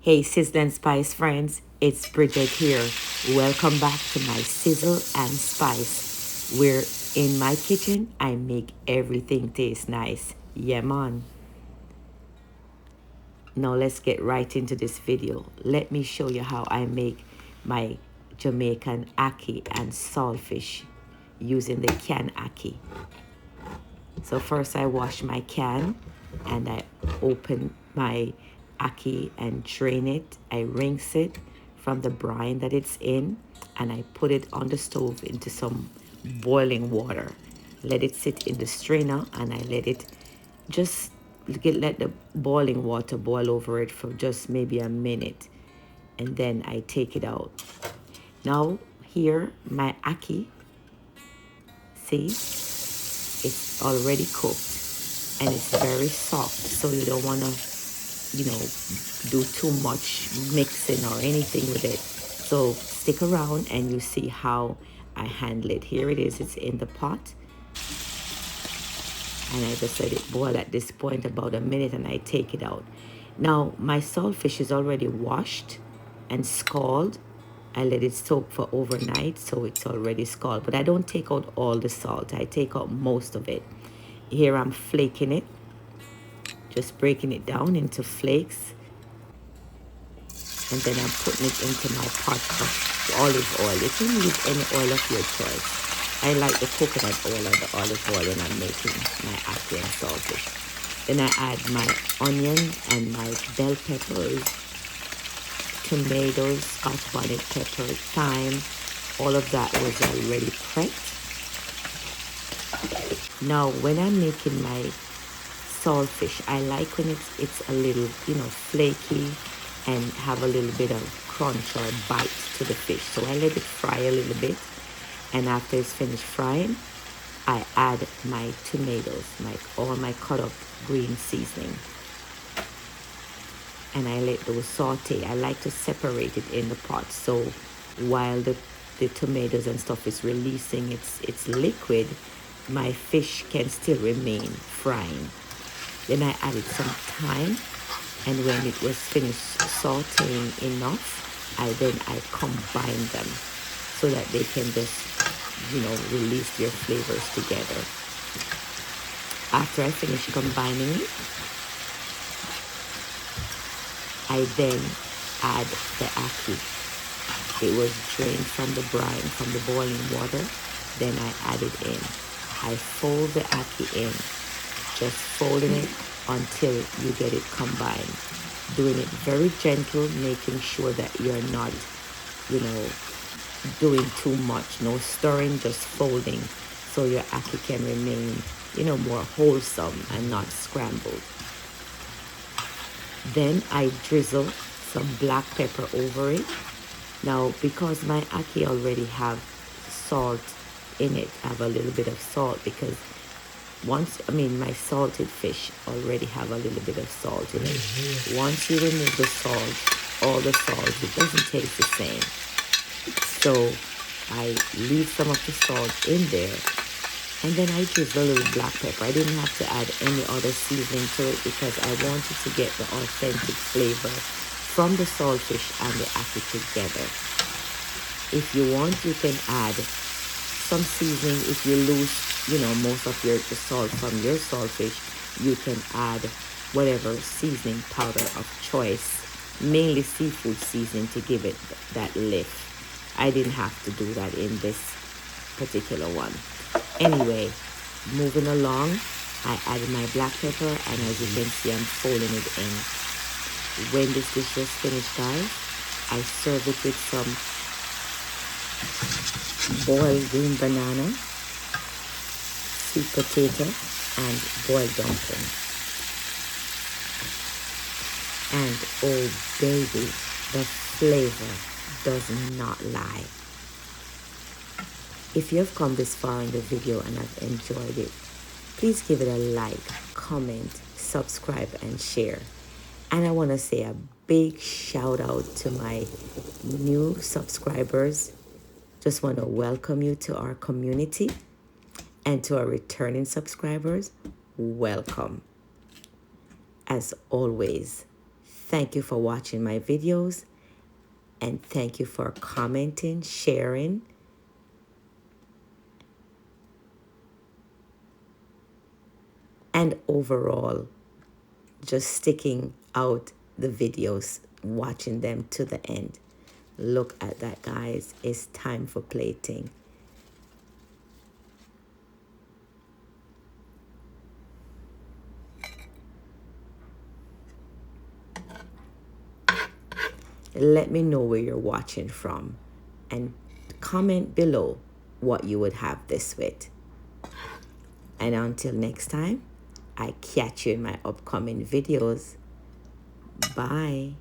Hey, Sizzle and Spice friends, it's Bridget here. Welcome back to my Sizzle and Spice, where in my kitchen I make everything taste nice. Yeah, man. Now let's get right into this video. Let me show you how I make my Jamaican Ackee and saltfish using the can Ackee. So first I wash my can and I open my ackee and drain it. I rinse it from the brine that it's in and I put it on the stove into some boiling water. Let it sit in the strainer and I let it just let the boiling water boil over it for just maybe a minute, and then I take it out. Now here my ackee, see, it's already cooked and it's very soft, so you don't want to do too much mixing or anything with it. So stick around and you see how I handle it. Here it is, it's in the pot and I just let it boil at this point about a minute and I take it out. Now my saltfish is already washed and scalded. I let it soak for overnight, so it's already scalded, but I don't take out all the salt. I take out most of it. Here I'm flaking it, just breaking it down into flakes, and then I'm putting it into my pot of olive oil. You can use any oil of your choice. I like the coconut oil or the olive oil when I'm making my ackee and saltfish. Then I add my onion and my bell peppers, tomatoes, Scotch bonnet pepper, thyme. All of that was already prepped. Now when I'm making my saltfish, I like when it's a little, flaky and have a little bit of crunch or bite to the fish. So I let it fry a little bit, and after it's finished frying, I add my tomatoes, all my cut up green seasoning, and I let those saute. I like to separate it in the pot, so while the tomatoes and stuff is releasing its liquid, my fish can still remain frying. Then I added some thyme, and when it was finished sauteing enough, I combine them so that they can just, release their flavors together. After I finish combining it, I then add the ackee. It was drained from the brine, from the boiling water. Then I add it in. I fold the ackee in, just folding it until you get it combined. Doing it very gentle, making sure that you're not, doing too much. No stirring, just folding so your ackee can remain, more wholesome and not scrambled. Then I drizzle some black pepper over it. Now, because my ackee already have salt in it, I have a little bit of salt because my salted fish already have a little bit of salt in it. Once you remove the salt, all the salt, it doesn't taste the same. So I leave some of the salt in there, and then I drizzle a little black pepper. I didn't have to add any other seasoning to it because I wanted to get the authentic flavor from the saltfish and the ackee together. If you want, you can add some seasoning. If you lose, most of the salt from your saltfish, you can add whatever seasoning powder of choice, mainly seafood seasoning, to give it that lift. I didn't have to do that in this particular one. Anyway, moving along, I added my black pepper, and as you can see, I'm folding it in. When this dish is finished, guys, I serve it with some boiled green banana, sweet potato, and boiled dumpling. And oh baby, the flavor does not lie. If you have come this far in the video and have enjoyed it, please give it a like, comment, subscribe, and share. And I want to say a big shout out to my new subscribers. Just want to welcome you to our community, and to our returning subscribers, welcome. As always, Thank you for watching my videos, and thank you for commenting, sharing, and overall just sticking out the videos, watching them to the end. Look at that, guys. It's time for plating. Let me know where you're watching from, and comment below what you would have this with. And until next time, I catch you in my upcoming videos. Bye.